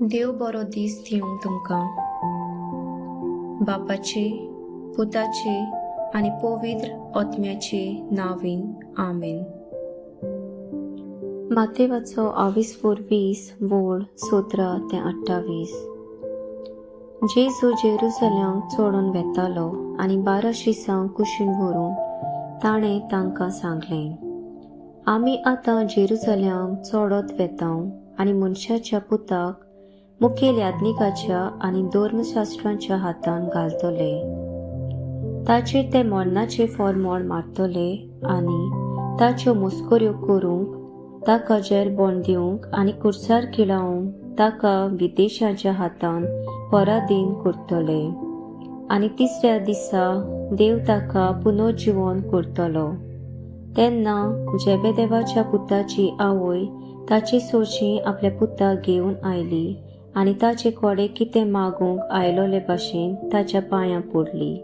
देव बरो दीस दिवं तुमकां. बापाचे, पुताचे आनी पवित्र आत्म्याचे नांवीन आमेन. मातेवाचो 22 वोड 17 ते 28. जेजू जेरुसलेमाक चोडून वेतालो आनी 12 शिसांक कुशीन व्हरून ताणें तांकां सांगलें, आमी आतां जेरुसलेमाक चोडत वेतांव आनी मनशाच्या पुताक मुखेल याज्ञिकाच्या आनी धर्मशास्त्रांच्या हातान घालतले. ताचेर ते मरणाचे फर्मोण मारतले आनी ताच्यो मुस्कोऱ्यो करूंक ताका जेलबोंड दिवंक आनी कुर्सार किळावंक ताका विदेशाच्या हातान पराधीन करतले. आनी तिसऱ्या दिसा देव ताका पुनर्जीवन करतलो. तेन्ना जेबेदेवाच्या पुताची आवय ताची सोची आपल्या पुताक घेवन आयली आनी ताचे कोडे कितें मागूंक आयलोले भाशेन ताच्या पांयां पडली.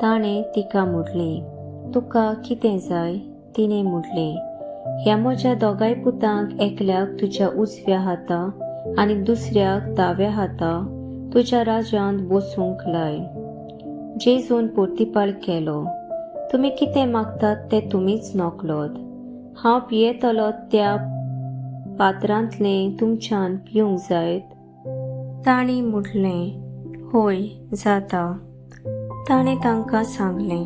ताणें तिका म्हणलें, तुका कितें जाय? तिणें म्हणलें, ह्या म्हज्या दोगांय पुतांक एकल्याक तुज्या उजव्या हाता आनी दुसऱ्याक दाव्या हाता तुज्या राज्यांत बसूंक लाय. जेजून परतिपाळ केलो, तुमी कितें मागतात तें तुमीच नोकलोत. हांव पियेतलो त्या पात्रांतलें तुमच्यान पिवंक जायत? ताणीं म्हणलें, होय जाता. ताणें तांकां सांगलें,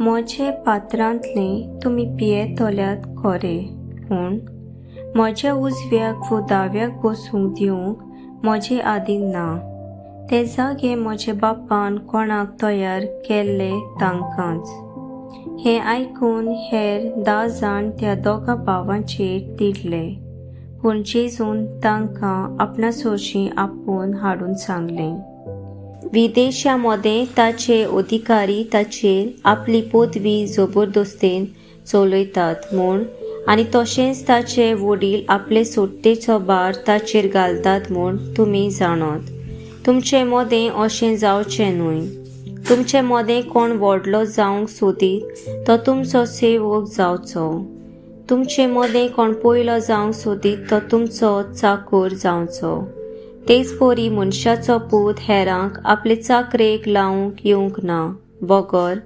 म्हजे पात्रांतलें तुमी पियेतल्यात खरें, पूण म्हज्या उजव्याक व दाव्याक बसूंक दिवंक म्हजे आदीन ना. ते जागे म्हज्या बापान कोणाक तयार केल्ले तांकांच. हें आयकून हेर 10 जाण त्या दोगा भावांचेर तिडले. पूण जेजून तांकां आपणा सोशी आपूण हाडून सांगलें, विदेशामध्ये ताचे अधिकारी ताचेर आपली पदवी जबरदस्तेन चलयतात म्हूण आनी तशेंच ताचे वडील आपले सोडटेचो भार ताचेर घालतात म्हूण तुमी जाणत. तुमचे मोदें अशें जावचें न्हय. तुमचे मोदें कोण व्हडलो जावंक सोदीत तो तुमचो सेवक जावचो. तुमचे मोदें कोण पयलो जावंक सोदीत तो तुमचो चाकर जावचो. तेच परी मनशाचो पूत हेरांक आपले चाकरेक लावंक येवंक ना, बगर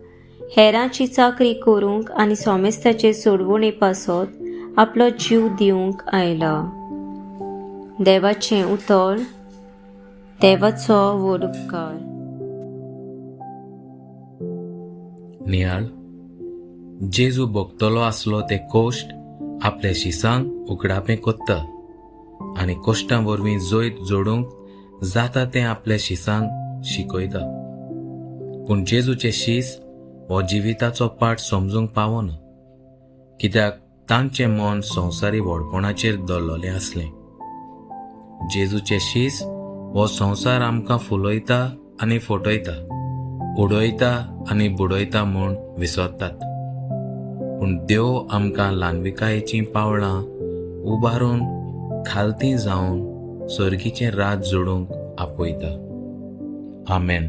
हेरांची चाकरी करूंक आनी सोमेस्ताचे सोडवणे पासत आपलो जीव दिवंक आयला. देवाचें उतर. देवाचो व्हड उपकार. नियाळ जेजू भोगतलो आसलो ते कोश्ट आपल्या शिसांक उगडापें कोत्ता आनी कोश्टां वरवीं जैत जोडूंक जाता तें आपल्या शिसांक शिकयता. पूण जेजूचे शीस हो जिविताचो पाठ समजूंक पावना, कित्याक तांचें मन संवसारी व्हडपणाचेर दल्लोलें आसलें. जेजूचे शीस हो संवसार आमकां फुलयता आनी फटयता, उडयता आनी बुडयता म्हूण विसरतात. पूण देव आमकां ल्हानविकायेचीं पावलां उबारून खालतीं जावन सर्गीचें राज जोडूंक आपयता. आमेन.